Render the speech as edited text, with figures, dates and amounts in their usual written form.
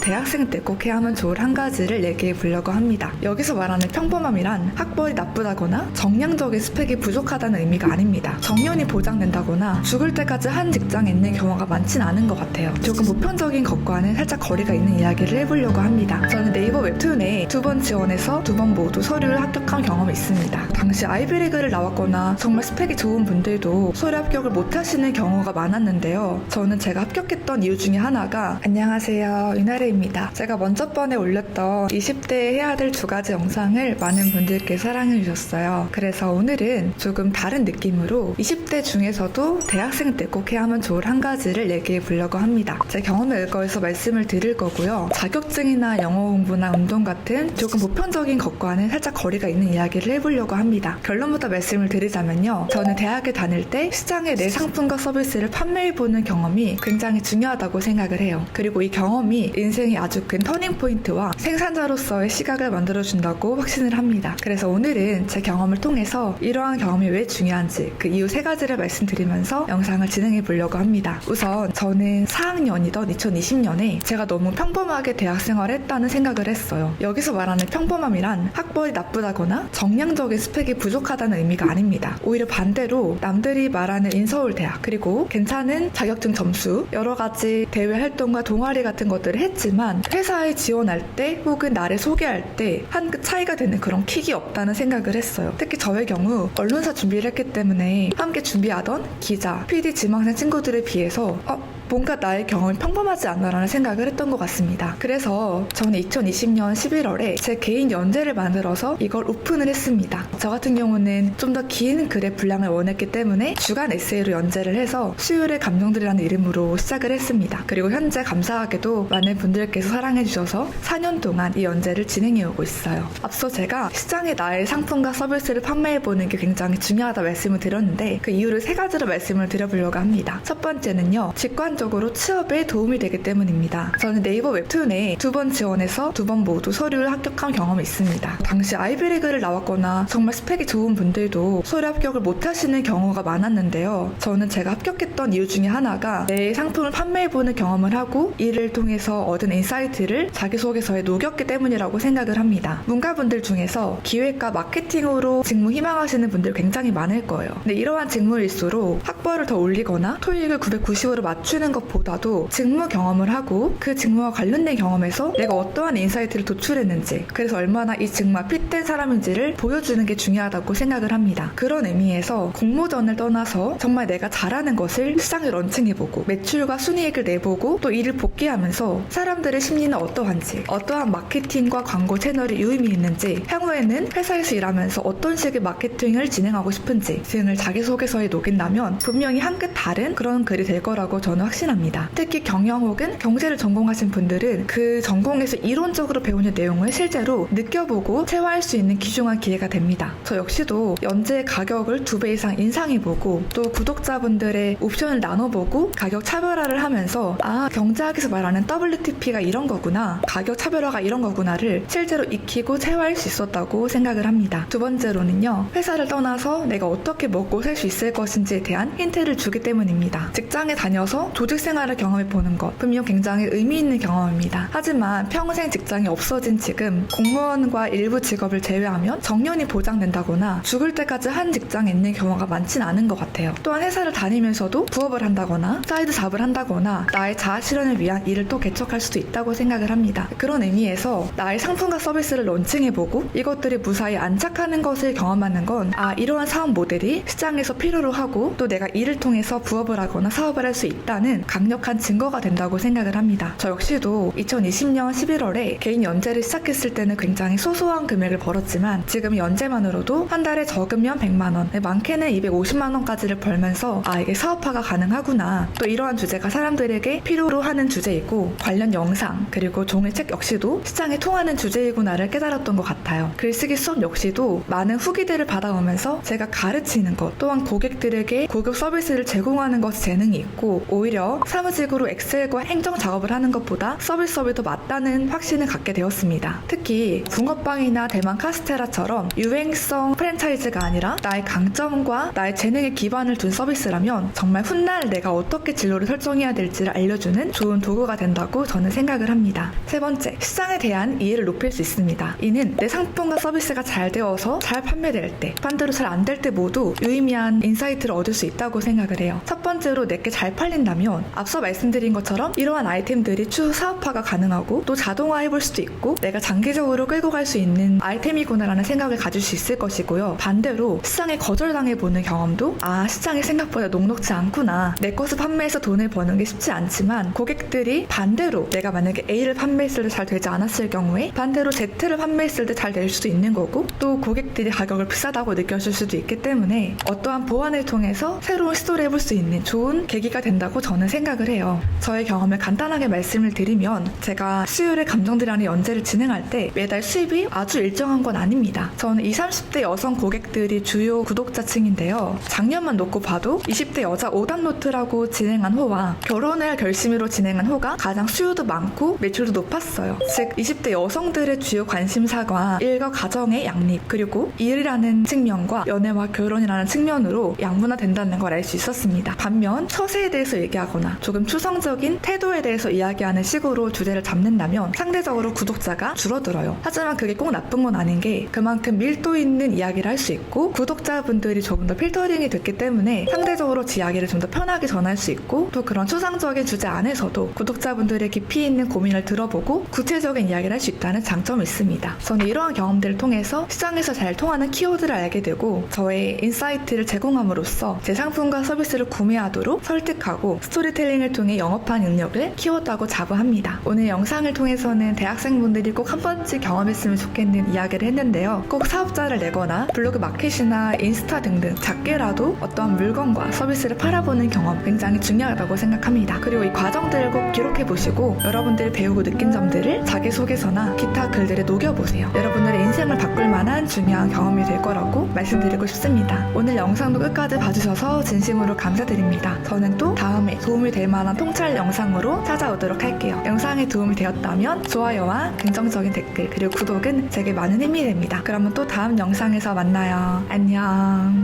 대학생 때 꼭 해야 하면 좋을 한 가지를 얘기해 보려고 합니다. 여기서 말하는 평범함이란 학벌이 나쁘다거나 정량적인 스펙이 부족하다는 의미가 아닙니다. 정년이 보장된다거나 죽을 때까지 한 직장에 있는 경우가 많진 않은 것 같아요. 조금 보편적인 것과는 살짝 거리가 있는 이야기를 해보려고 합니다. 저는 네이버 웹툰에 2번 지원해서 2번 모두 서류를 합격한 경험이 있습니다. 당시 아이비리그를 나왔거나 정말 스펙이 좋은 분들도 서류 합격을 못하시는 경우가 많았는데요. 저는 제가 합격했던 이유 중에 하나가 안녕하세요, 윤아래입니다. 제가 먼저 번에 올렸던 20대에 해야 될 2가지 영상을 많은 분들께 사랑해주셨어요. 그래서 오늘은 조금 다른 느낌으로 20대 중에서도 대학생 때 꼭 해야 하면 좋을 한 가지를 얘기해 보려고 합니다. 제 경험에 의거해서 말씀을 드릴 거고요. 자격증이나 영어 공부나 운동 같은 조금 보편적인 것과는 살짝 거리가 있는 이야기를 해보려고 합니다. 결론부터 말씀을 드리자면요. 저는 대학에 다닐 때 시장에 내 상품과 서비스를 판매해보는 경험이 굉장히 중요하다고 생각을 해요. 그리고 이 경험이 인생의 아주 큰 터닝포인트와 생산자로서의 시각을 만들어준다고 확신을 합니다. 그래서 오늘은 제 경험을 통해서 이러한 경험이 왜 중요한지 그 이유 3가지를 말씀드리면서 영상을 진행해 보려고 합니다. 우선 저는 4학년이던 2020년에 제가 너무 평범하게 대학생활을 했다는 생각을 했어요. 여기서 말하는 평범함이란 학벌이 나쁘다거나 정량적인 스펙이 부족하다는 의미가 아닙니다. 오히려 반대로 남들이 말하는 인서울대학 그리고 괜찮은 자격증 점수 여러 가지 대외 활동과 동아리 같은 것들을 했지만 회사에 지원할 때 혹은 나를 소개할 때 한 끗 차이가 되는 그런 킥이 없다는 생각을 했어요. 특히 저의 경우 언론사 준비를 했기 때문에 함께 준비하던 기자, PD, 지망생 친구들에 비해서 뭔가 나의 경험이 평범하지 않나라는 생각을 했던 것 같습니다. 그래서 저는 2020년 11월에 제 개인 연재를 만들어서 이걸 오픈을 했습니다. 저 같은 경우는 좀 더 긴 글의 분량을 원했기 때문에 주간 에세이로 연재를 해서 수요일의 감정들이라는 이름으로 시작을 했습니다. 그리고 현재 감사하게도 많은 분들께서 사랑해주셔서 4년 동안 이 연재를 진행해오고 있어요. 앞서 제가 시장에 나의 상품과 서비스를 판매해보는 게 굉장히 중요하다 말씀을 드렸는데 그 이유를 3가지로 말씀을 드려보려고 합니다. 첫 번째는요. 직관적으로 취업에 도움이 되기 때문입니다. 저는 네이버 웹툰에 2번 지원해서 2번 모두 서류를 합격한 경험이 있습니다. 당시 아이비리그를 나왔거나 정말 스펙이 좋은 분들도 서류 합격을 못하시는 경우가 많았는데요. 저는 제가 합격했던 이유 중에 하나가 내 상품을 판매해보는 경험을 하고 이를 통해서 얻은 인사이트를 자기소개서에 녹였기 때문이라고 생각을 합니다. 문과분들 중에서 기획과 마케팅으로 직무 희망하시는 분들 굉장히 많을 거예요. 근데 이러한 직무일수록 학벌을 더 올리거나 토익을 990으로 맞추는 것보다도 직무 경험을 하고 그 직무와 관련된 경험에서 내가 어떠한 인사이트를 도출했는지 그래서 얼마나 이 직무와 핏된 사람인지를 보여주는 게 중요하다고 생각을 합니다. 그런 의미에서 공모전을 떠나서 정말 내가 잘하는 것을 시장에 런칭해보고 매출과 순이익을 내보고 또 이를 복귀하면서 사람들의 심리는 어떠한지 어떠한 마케팅과 광고 채널이 유의미 있는지 향후에는 회사에서 일하면서 어떤 식의 마케팅을 진행하고 싶은지 등을 자기소개서에 녹인다면 분명히 한 끗 다른 그런 글이 될 거라고 저는 확신합니다. 특히 경영 혹은 경제를 전공하신 분들은 그 전공에서 이론적으로 배우는 내용을 실제로 느껴보고 체화할 수 있는 귀중한 기회가 됩니다. 저 역시도 연재 가격을 2배 이상 인상해보고 또 구독자분들의 옵션을 나눠보고 가격 차별화를 하면서 경제학에서 말하는 WTP가 이런 거구나, 가격 차별화가 이런 거구나를 실제로 익히고 체화할 수 있었다고 생각을 합니다. 2번째로는요. 회사를 떠나서 내가 어떻게 먹고 살 수 있을 것인지에 대한 힌트를 주기 때문입니다. 직장에 다녀서 조직 생활을 경험해보는 것 분명 굉장히 의미 있는 경험입니다. 하지만 평생 직장이 없어진 지금 공무원과 일부 직업을 제외하면 정년이 보장된다거나 죽을 때까지 한 직장에 있는 경우가 많진 않은 것 같아요. 또한 회사를 다니면서도 부업을 한다거나 사이드 잡을 한다거나 나의 자아 실현을 위한 일을 또 개척할 수도 있다고 생각을 합니다. 그런 의미에서 나의 상품과 서비스를 런칭해보고 이것들이 무사히 안착하는 것을 경험하는 건 이러한 사업 모델이 시장에서 필요로 하고 또 내가 이를 통해서 부업을 하거나 사업을 할 수 있다는 강력한 증거가 된다고 생각을 합니다. 저 역시도 2020년 11월에 개인 연재를 시작했을 때는 굉장히 소소한 금액을 벌었지만 지금 연재만으로도 한 달에 적으면 100만원, 많게는 250만원까지를 벌면서 이게 사업화가 가능하구나, 또 이러한 주제가 사람들에게 필요로 하는 주제이고 관련 영상 그리고 종이책 역시도 시장에 통하는 주제이구나를 깨달았던 것 같아요. 글쓰기 수업 역시도 많은 후기들을 받아오면서 제가 가르치는 것 또한 고객들에게 고급 서비스를 제공하는 것에 재능이 있고 오히려 오히려 사무직으로 엑셀과 행정 작업을 하는 것보다 서비스업이 더 맞다는 확신을 갖게 되었습니다. 특히 붕어빵이나 대만 카스테라처럼 유행성 프랜차이즈가 아니라 나의 강점과 나의 재능에 기반을 둔 서비스라면 정말 훗날 내가 어떻게 진로를 설정해야 될지를 알려주는 좋은 도구가 된다고 저는 생각을 합니다. 세 번째, 시장에 대한 이해를 높일 수 있습니다. 이는 내 상품과 서비스가 잘 되어서 잘 판매될 때, 반대로 잘 안 될 때 모두 유의미한 인사이트를 얻을 수 있다고 생각을 해요. 첫 번째로 내게 잘 팔린다면 앞서 말씀드린 것처럼 이러한 아이템들이 추후 사업화가 가능하고 또 자동화해볼 수도 있고 내가 장기적으로 끌고 갈 수 있는 아이템이구나라는 생각을 가질 수 있을 것이고요. 반대로 시장에 거절당해보는 경험도 시장이 생각보다 녹록지 않구나. 내 것을 판매해서 돈을 버는 게 쉽지 않지만 고객들이 반대로 내가 만약에 A를 판매했을 때 잘 되지 않았을 경우에 반대로 Z를 판매했을 때 잘 될 수도 있는 거고 또 고객들이 가격을 비싸다고 느꼈을 수도 있기 때문에 어떠한 보완을 통해서 새로운 시도를 해볼 수 있는 좋은 계기가 된다고 저는 생각을 해요. 저의 경험을 간단하게 말씀을 드리면 제가 수요일에 감정들이라는 연재를 진행할 때 매달 수입이 아주 일정한 건 아닙니다. 저는 20, 30대 여성 고객들이 주요 구독자층인데요. 작년만 놓고 봐도 20대 여자 오답노트라고 진행한 호와 결혼을 할 결심으로 진행한 호가 가장 수요도 많고 매출도 높았어요. 즉 20대 여성들의 주요 관심사가 일과 가정의 양립 그리고 일이라는 측면과 연애와 결혼이라는 측면으로 양분화된다는 걸 알 수 있었습니다. 반면 처세에 대해서 얘기하거나 조금 추상적인 태도에 대해서 이야기하는 식으로 주제를 잡는다면 상대적으로 구독자가 줄어들어요. 하지만 그게 꼭 나쁜 건 아닌 게 그만큼 밀도 있는 이야기를 할 수 있고 구독자분들이 조금 더 필터링이 됐기 때문에 상대적으로 제 이야기를 좀 더 편하게 전할 수 있고 또 그런 추상적인 주제 안에서도 구독자분들의 깊이 있는 고민을 들어보고 구체적인 이야기를 할 수 있다는 장점이 있습니다. 저는 이러한 경험들을 통해서 시장에서 잘 통하는 키워드를 알게 되고 저의 인사이트를 제공함으로써 제 상품과 서비스를 구매하도록 설득하고 스토리텔링을 통해 영업한 능력을 키웠다고 자부합니다. 오늘 영상을 통해서는 대학생분들이 꼭 한 번쯤 경험했으면 좋겠는 이야기를 했는데요. 꼭 사업자를 내거나 블로그 마켓이나 인스타 등등 작게라도 어떠한 물건과 서비스를 팔아보는 경험 굉장히 중요하다고 생각합니다. 그리고 이 과정들을 꼭 기록해보시고 여러분들이 배우고 느낀 점들을 자기소개서나 기타 글들에 녹여보세요. 여러분들의 인생을 바꿀 만한 중요한 경험이 될 거라고 말씀드리고 싶습니다. 오늘 영상도 끝까지 봐주셔서 진심으로 감사드립니다. 저는 또 다음에 도움이 될 만한 통찰 영상으로 찾아오도록 할게요. 영상에 도움이 되었다면 좋아요와 긍정적인 댓글 그리고 구독은 제게 많은 힘이 됩니다. 그러면 또 다음 영상에서 만나요. 안녕.